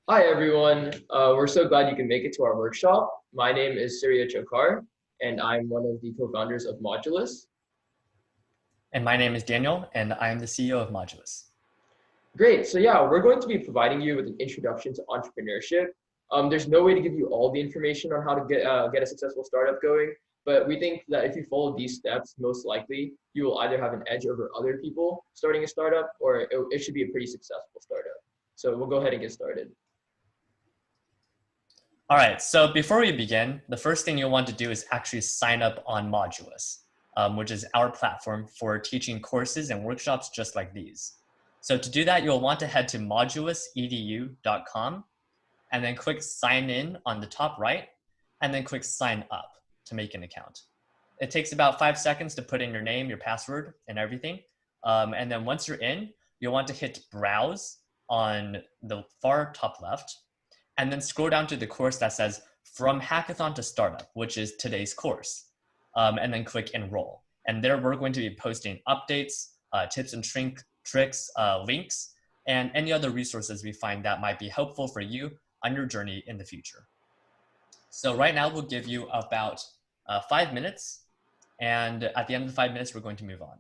Hi, everyone. We're so glad you can make it to our workshop. My name is Surya Chokar, and I'm one of the co-founders of Modulus. And my name is Daniel, and I am the CEO of Modulus. Great. So yeah, we're going to be providing you with an introduction to entrepreneurship. There's no way to give you all the information on how to get a successful startup going, but we think that if you follow these steps, most likely you will either have an edge over other people starting a startup, or it should be a pretty successful startup. So we'll go ahead and get started. All right, so before we begin, the first thing you'll want to do is actually sign up on Modulus, which is our platform for teaching courses and workshops just like these. So to do that, you'll want to head to modulusedu.com and then click sign in on the top right, and then click sign up to make an account. It takes about 5 seconds to put in your name, your password, and everything. And then once you're in, you'll want to hit browse on the far top left, and then scroll down to the course that says From Hackathon to Startup, which is today's course, and then click Enroll. And there we're going to be posting updates, tips and tricks, links, and any other resources we find that might be helpful for you on your journey in the future. So right now we'll give you about 5 minutes, and at the end of the 5 minutes, we're going to move on.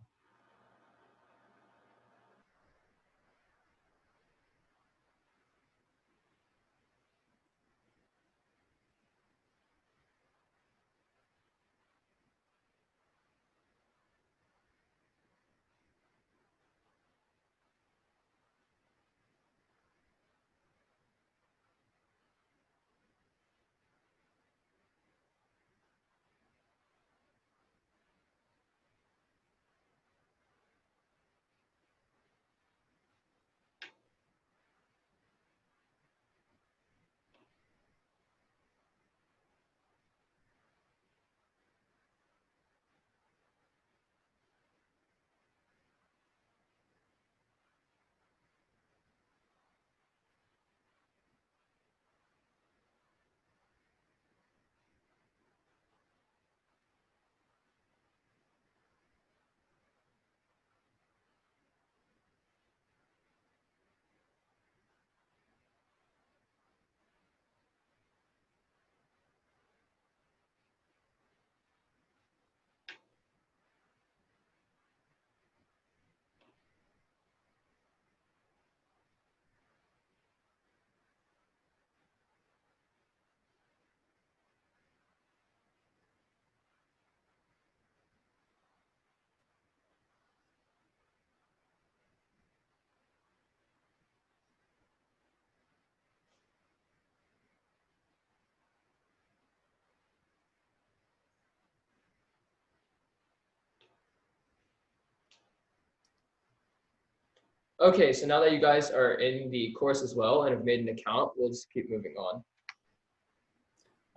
Okay, so now that you guys are in the course as well and have made an account, we'll just keep moving on.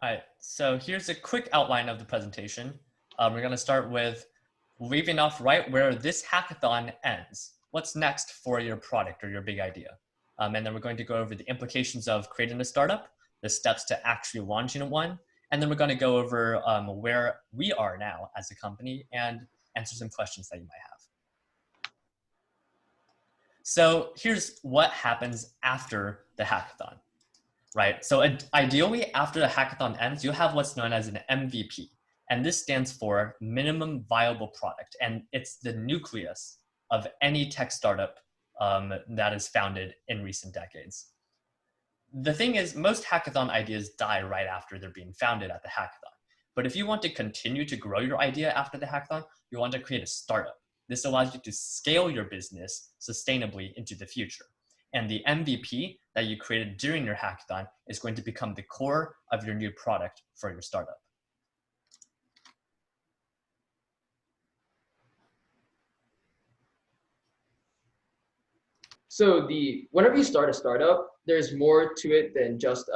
All right, so here's a quick outline of the presentation. We're going to start with leaving off right where this hackathon ends. What's next for your product or your big idea? And then we're going to go over the implications of creating a startup, the steps to actually launching one, and then we're going to go over where we are now as a company and answer some questions that you might have. So here's what happens after the hackathon. Right, so ideally after the hackathon ends, you'll have what's known as an MVP. And this stands for minimum viable product. And it's the nucleus of any tech startup that is founded in recent decades. The thing is, most hackathon ideas die right after they're being founded at the hackathon. But if you want to continue to grow your idea after the hackathon, you want to create a startup. This allows you to scale your business sustainably into the future. And the MVP that you created during your hackathon is going to become the core of your new product for your startup. So whenever you start a startup, there's more to it than just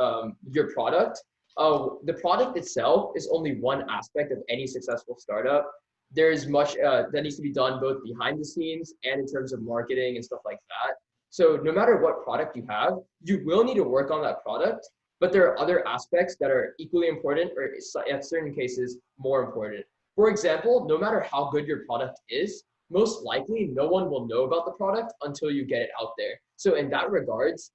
your product. The product itself is only one aspect of any successful startup. There's much that needs to be done both behind the scenes and in terms of marketing and stuff like that. So no matter what product you have, you will need to work on that product, but there are other aspects that are equally important or in certain cases more important. For example, no matter how good your product is, most likely no one will know about the product until you get it out there. So in that regards,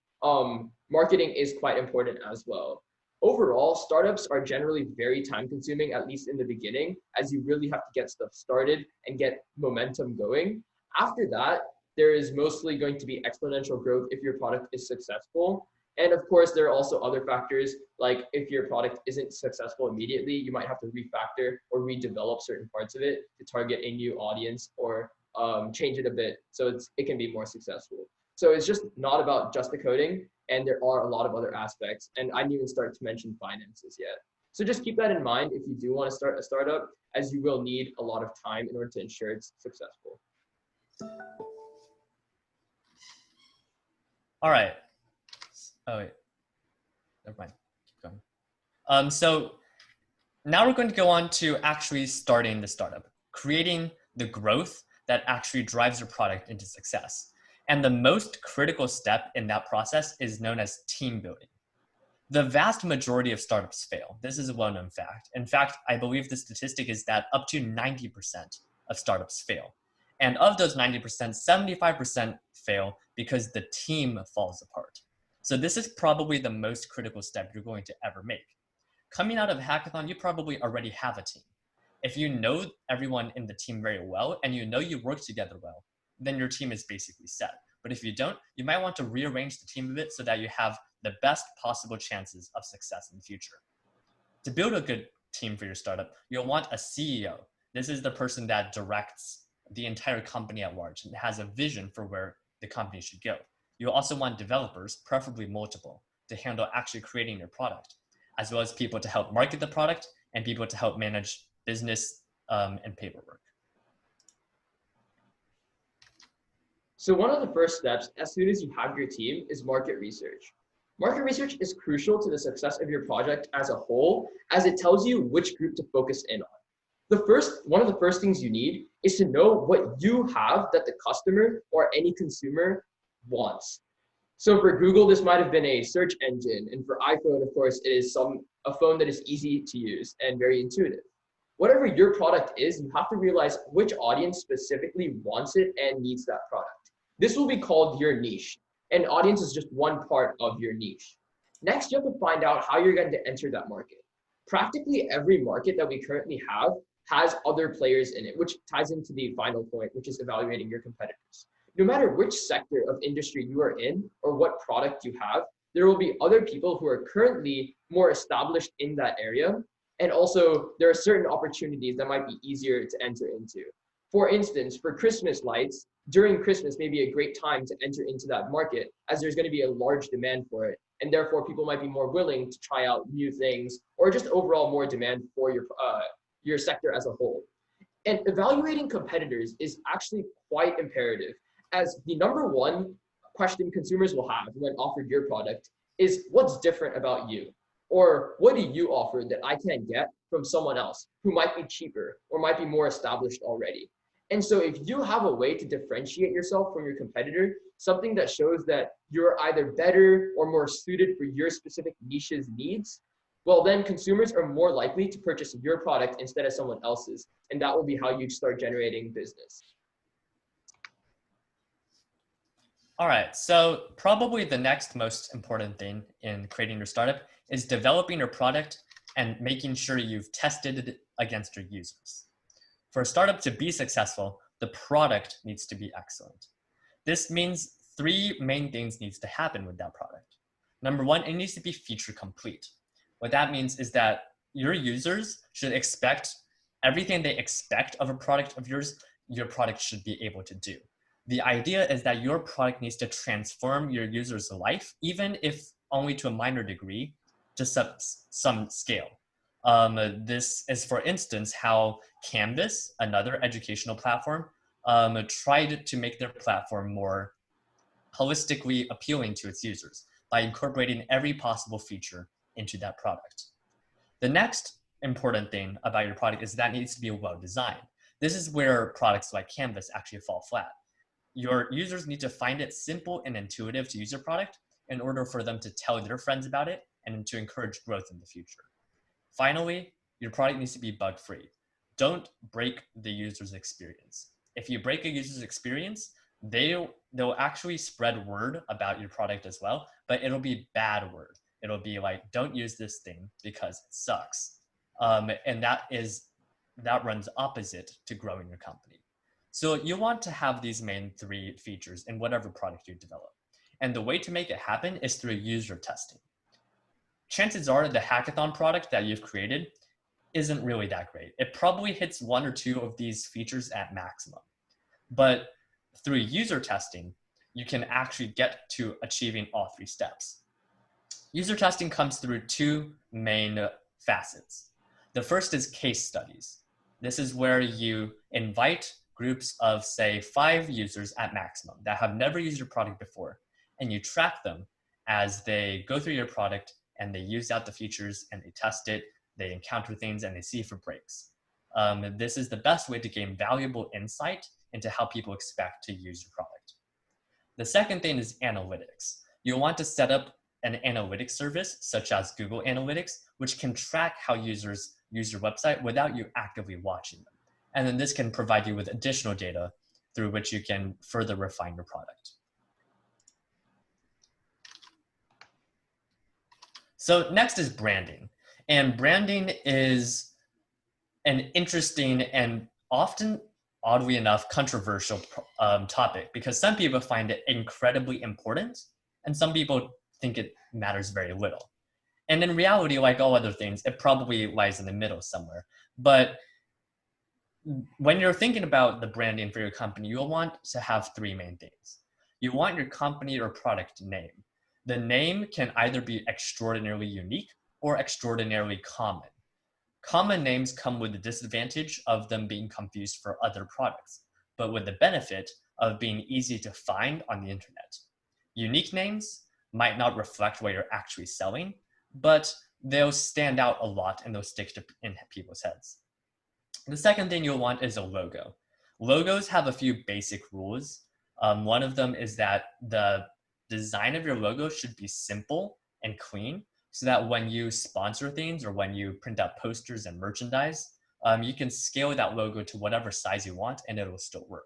marketing is quite important as well. Overall, startups are generally very time consuming, at least in the beginning, as you really have to get stuff started and get momentum going. After that, there is mostly going to be exponential growth if your product is successful. And of course, there are also other factors, like if your product isn't successful immediately, you might have to refactor or redevelop certain parts of it to target a new audience or change it a bit so it can be more successful. So it's just not about just the coding, and there are a lot of other aspects. And I didn't even start to mention finances yet. So just keep that in mind if you do want to start a startup, as you will need a lot of time in order to ensure it's successful. All right. Oh, wait. Never mind. Keep going. So now we're going to go on to actually starting the startup, creating the growth that actually drives your product into success. And the most critical step in that process is known as team building. The vast majority of startups fail. This is a well-known fact. In fact, I believe the statistic is that up to 90% of startups fail. And of those 90%, 75% fail because the team falls apart. So this is probably the most critical step you're going to ever make. Coming out of Hackathon, you probably already have a team. If you know everyone in the team very well and you know you work together well, then your team is basically set. But if you don't, you might want to rearrange the team a bit so that you have the best possible chances of success in the future. To build a good team for your startup, you'll want a CEO. This is the person that directs the entire company at large and has a vision for where the company should go. You'll also want developers, preferably multiple, to handle actually creating your product, as well as people to help market the product and people to help manage business and paperwork. So one of the first steps, as soon as you have your team, is market research. Market research is crucial to the success of your project as a whole, as it tells you which group to focus in on. One of the first things you need is to know what you have that the customer or any consumer wants. So for Google, this might have been a search engine, and for iPhone, of course, it is a phone that is easy to use and very intuitive. Whatever your product is, you have to realize which audience specifically wants it and needs that product. This will be called your niche, and audience is just one part of your niche. Next, you have to find out how you're going to enter that market. Practically every market that we currently have has other players in it, which ties into the final point, which is evaluating your competitors. No matter which sector of industry you are in or what product you have, there will be other people who are currently more established in that area. And also, there are certain opportunities that might be easier to enter into. For instance, for Christmas lights, during Christmas may be a great time to enter into that market, as there's going to be a large demand for it. And therefore, people might be more willing to try out new things, or just overall more demand for your sector as a whole. And evaluating competitors is actually quite imperative, as the number one question consumers will have when offered your product is, what's different about you? Or what do you offer that I can't get from someone else who might be cheaper or might be more established already? And so if you have a way to differentiate yourself from your competitor, something that shows that you're either better or more suited for your specific niche's needs, well, then consumers are more likely to purchase your product instead of someone else's. And that will be how you start generating business. All right, so probably the next most important thing in creating your startup is developing your product and making sure you've tested it against your users. For a startup to be successful, the product needs to be excellent. This means three main things needs to happen with that product. Number one, it needs to be feature complete. What that means is that your users should expect everything they expect of a product of yours, your product should be able to do. The idea is that your product needs to transform your user's life, even if only to a minor degree, to some scale. This is, for instance, how Canvas, another educational platform, tried to make their platform more holistically appealing to its users by incorporating every possible feature into that product. The next important thing about your product is that it needs to be well designed. This is where products like Canvas actually fall flat. Your users need to find it simple and intuitive to use your product in order for them to tell their friends about it and to encourage growth in the future. Finally, your product needs to be bug-free. Don't break the user's experience. If you break a user's experience, they'll actually spread word about your product as well, but it'll be bad word. It'll be like, don't use this thing because it sucks. And that runs opposite to growing your company. So you want to have these main three features in whatever product you develop. And the way to make it happen is through user testing. Chances are the hackathon product that you've created isn't really that great. It probably hits one or two of these features at maximum. But through user testing, you can actually get to achieving all three steps. User testing comes through two main facets. The first is case studies. This is where you invite groups of, say, 5 users at maximum that have never used your product before, and you track them as they go through your product and they use out the features and they test it, they encounter things and they see for breaks. This is the best way to gain valuable insight into how people expect to use your product. The second thing is analytics. You'll want to set up an analytics service such as Google Analytics, which can track how users use your website without you actively watching them. And then this can provide you with additional data through which you can further refine your product. So next is branding. And branding is an interesting and often, oddly enough, controversial topic, because some people find it incredibly important and some people think it matters very little. And in reality, like all other things, it probably lies in the middle somewhere. But when you're thinking about the branding for your company, you'll want to have 3 main things. You want your company or product name. The name can either be extraordinarily unique or extraordinarily common. Common names come with the disadvantage of them being confused for other products, but with the benefit of being easy to find on the internet. Unique names might not reflect what you're actually selling, but they'll stand out a lot and they'll stick in people's heads. The second thing you'll want is a logo. Logos have a few basic rules. One of them is that the design of your logo should be simple and clean, so that when you sponsor things or when you print out posters and merchandise, you can scale that logo to whatever size you want and it'll still work.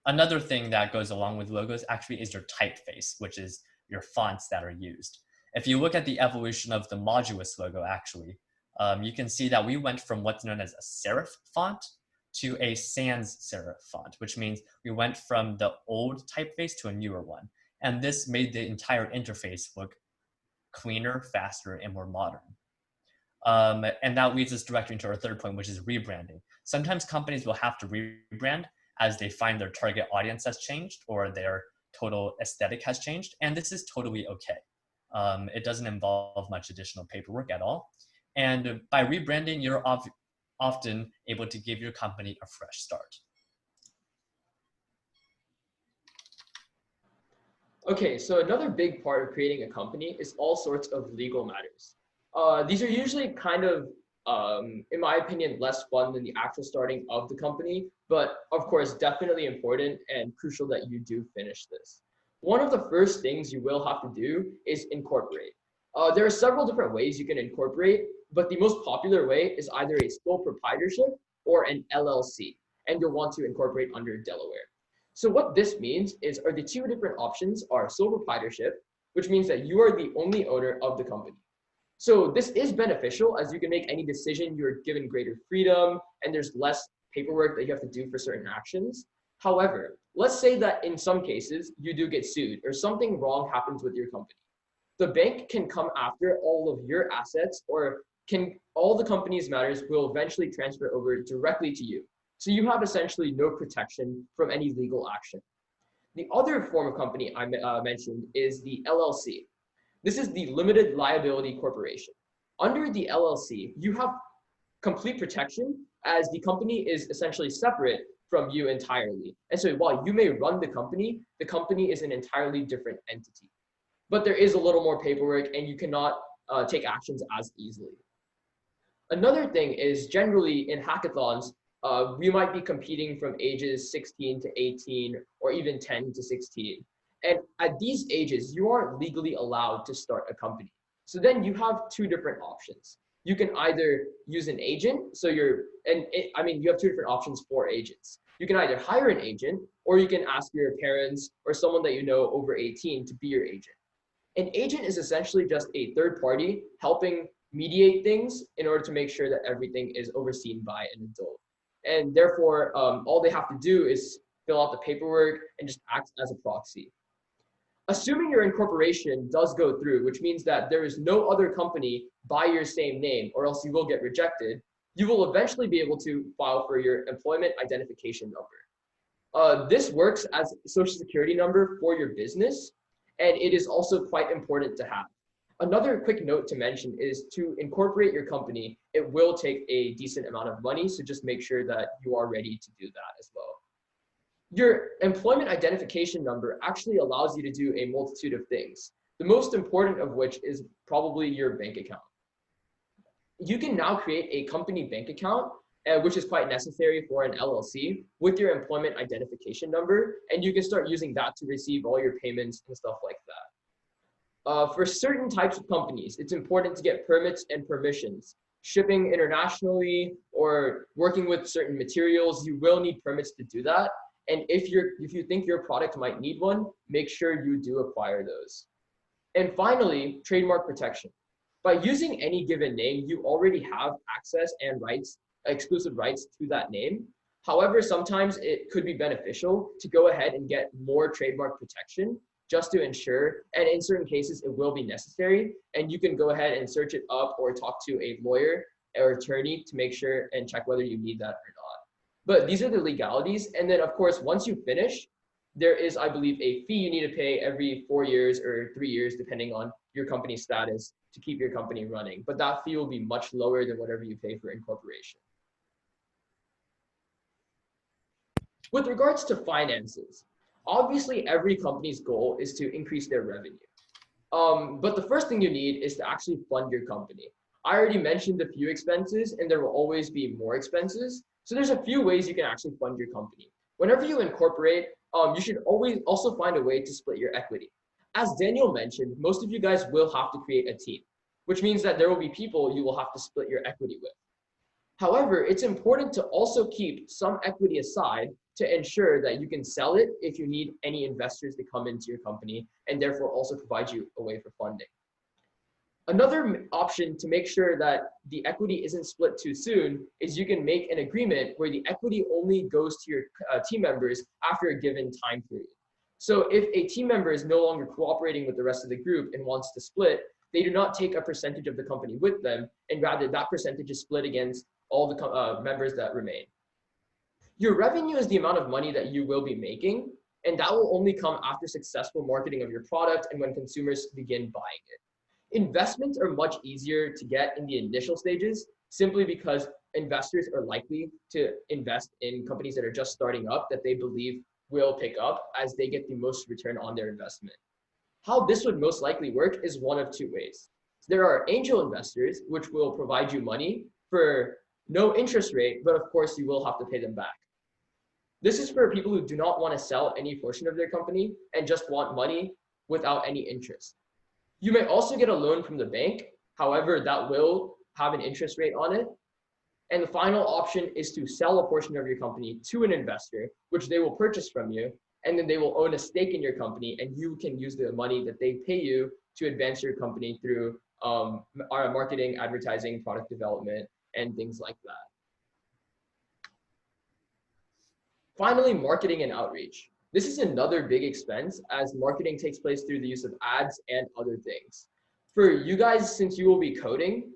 Another thing that goes along with logos actually is your typeface, which is your fonts that are used. If you look at the evolution of the Modulus logo, actually, you can see that we went from what's known as a serif font to a sans serif font, which means we went from the old typeface to a newer one. And this made the entire interface look cleaner, faster, and more modern. And that leads us directly into our third point, which is rebranding. Sometimes companies will have to rebrand as they find their target audience has changed or their total aesthetic has changed. And this is totally okay. It doesn't involve much additional paperwork at all. And by rebranding, you're often able to give your company a fresh start. Okay, so another big part of creating a company is all sorts of legal matters. These are usually kind of, in my opinion, less fun than the actual starting of the company, but of course, definitely important and crucial that you do finish this. One of the first things you will have to do is incorporate. There are several different ways you can incorporate, but the most popular way is either a sole proprietorship or an LLC, and you'll want to incorporate under Delaware. So what this means is, the 2 different options are sole proprietorship, which means that you are the only owner of the company. So this is beneficial as you can make any decision, you're given greater freedom, and there's less paperwork that you have to do for certain actions. However, let's say that in some cases you do get sued or something wrong happens with your company. The bank can come after all of your assets, or all the company's matters will eventually transfer over directly to you. So you have essentially no protection from any legal action. The other form of company I mentioned is the LLC. This is the Limited Liability Corporation. Under the LLC, you have complete protection as the company is essentially separate from you entirely. And so while you may run the company is an entirely different entity. But there is a little more paperwork and you cannot take actions as easily. Another thing is, generally in hackathons, we might be competing from ages 16 to 18 or even 10 to 16. And at these ages, you aren't legally allowed to start a company. So then you have 2 different options. You can either use an agent, you have 2 different options for agents. You can either hire an agent or you can ask your parents or someone that you know over 18 to be your agent. An agent is essentially just a third party helping mediate things in order to make sure that everything is overseen by an adult. And therefore, all they have to do is fill out the paperwork and just act as a proxy. Assuming your incorporation does go through, which means that there is no other company by your same name, or else you will get rejected, you will eventually be able to file for your employment identification number. This works as a social security number for your business, and it is also quite important to have. Another quick note to mention is to incorporate your company, it will take a decent amount of money, so just make sure that you are ready to do that as well. Your employment identification number actually allows you to do a multitude of things, the most important of which is probably your bank account. You can now create a company bank account, which is quite necessary for an LLC, with your employment identification number, and you can start using that to receive all your payments and stuff like that. For certain types of companies, it's important to get permits and permissions. Shipping internationally or working with certain materials, you will need permits to do that. And if you think your product might need one, make sure you do acquire those. And finally, trademark protection. By using any given name, you already have access and rights, exclusive rights to that name. However, sometimes it could be beneficial to go ahead and get more trademark protection just to ensure, and in certain cases, it will be necessary. And you can go ahead and search it up or talk to a lawyer or attorney to make sure and check whether you need that or not. But these are the legalities. And then of course, once you finish, there is, I believe, a fee you need to pay every 4 years or 3 years, depending on your company status, to keep your company running. But that fee will be much lower than whatever you pay for incorporation. With regards to finances, obviously every company's goal is to increase their revenue. But the first thing you need is to actually fund your company. I already mentioned a few expenses, and there will always be more expenses. So there's a few ways you can actually fund your company. Whenever you incorporate, you should always also find a way to split your equity. As Daniel mentioned, most of you guys will have to create a team, which means that there will be people you will have to split your equity with. However, it's important to also keep some equity aside to ensure that you can sell it if you need any investors to come into your company, and therefore also provide you a way for funding. Another option to make sure that the equity isn't split too soon is you can make an agreement where the equity only goes to your team members after a given time period. So if a team member is no longer cooperating with the rest of the group and wants to split, they do not take a percentage of the company with them, and rather that percentage is split against all the members that remain. Your revenue is the amount of money that you will be making, and that will only come after successful marketing of your product and when consumers begin buying it. Investments are much easier to get in the initial stages simply because investors are likely to invest in companies that are just starting up that they believe will pick up as they get the most return on their investment. How this would most likely work is one of two ways. There are angel investors, which will provide you money for no interest rate, but of course you will have to pay them back. This is for people who do not want to sell any portion of their company and just want money without any interest. You may also get a loan from the bank. However, that will have an interest rate on it. And the final option is to sell a portion of your company to an investor, which they will purchase from you, and then they will own a stake in your company, and you can use the money that they pay you to advance your company through our marketing, advertising, product development, and things like that. Finally, marketing and outreach. This is another big expense as marketing takes place through the use of ads and other things. For you guys, since you will be coding,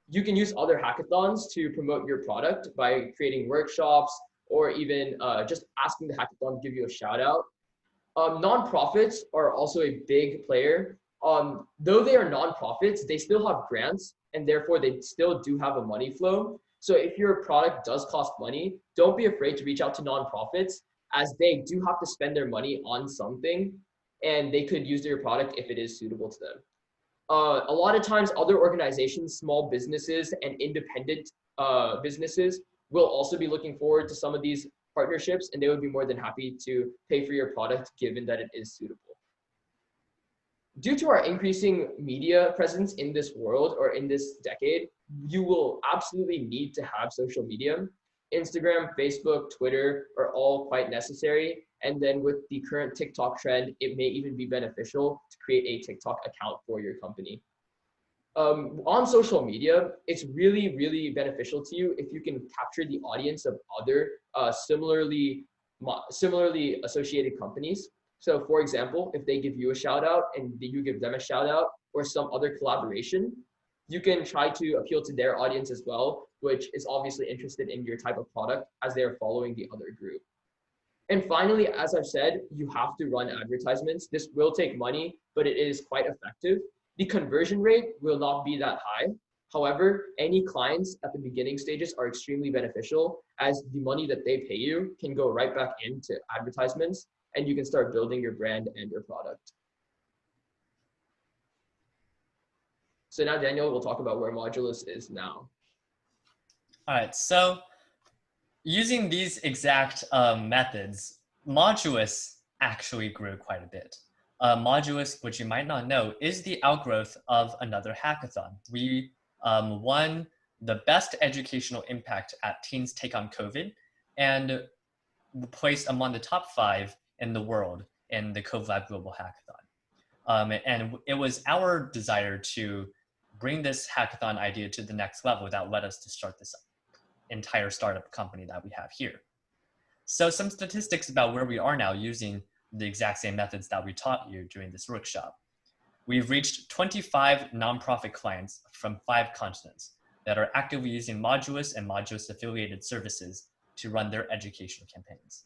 you can use other hackathons to promote your product by creating workshops or even just asking the hackathon to give you a shout out. Nonprofits are also a big player. Though they are nonprofits, they still have grants and therefore they still do have a money flow. So if your product does cost money, don't be afraid to reach out to nonprofits as they do have to spend their money on something and they could use your product if it is suitable to them. A lot of times other organizations, small businesses and independent businesses will also be looking forward to some of these partnerships and they would be more than happy to pay for your product given that it is suitable. Due to our increasing media presence in this world or in this decade, you will absolutely need to have social media. Instagram, Facebook, Twitter are all quite necessary. And then with the current TikTok trend, it may even be beneficial to create a TikTok account for your company. On social media, it's really, really beneficial to you if you can capture the audience of other similarly associated companies. So for example, if they give you a shout out and you give them a shout out or some other collaboration, you can try to appeal to their audience as well, which is obviously interested in your type of product as they are following the other group. And finally, as I've said, you have to run advertisements. This will take money, but it is quite effective. The conversion rate will not be that high. However, any clients at the beginning stages are extremely beneficial as the money that they pay you can go right back into advertisements and you can start building your brand and your product. So now, Daniel, we'll talk about where Modulus is now. All right, so using these exact methods, Modulus actually grew quite a bit. Modulus, which you might not know, is the outgrowth of another hackathon. We won the best educational impact at Teens Take on COVID and placed among the top 5 in the world in the CoVLab Global Hackathon. And it was our desire to bring this hackathon idea to the next level that led us to start this entire startup company that we have here. So some statistics about where we are now using the exact same methods that we taught you during this workshop. We've reached 25 nonprofit clients from 5 continents that are actively using Modulus and Modulus affiliated services to run their educational campaigns.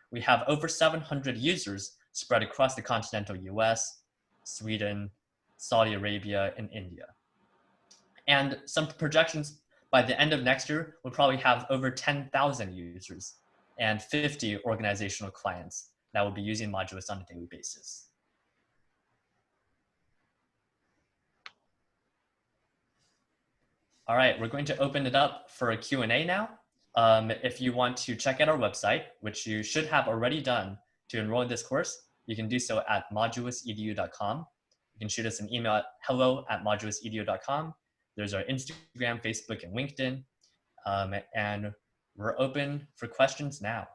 We have over 700 users spread across the continental US, Sweden, Saudi Arabia, and India. And some projections by the end of next year, we'll probably have over 10,000 users and 50 organizational clients that will be using Modulus on a daily basis. All right, we're going to open it up for a Q&A now. If you want to check out our website, which you should have already done to enroll in this course, you can do so at modulusedu.com. You can shoot us an email at hello@modulusedu.com. There's our Instagram, Facebook, and LinkedIn. And we're open for questions now.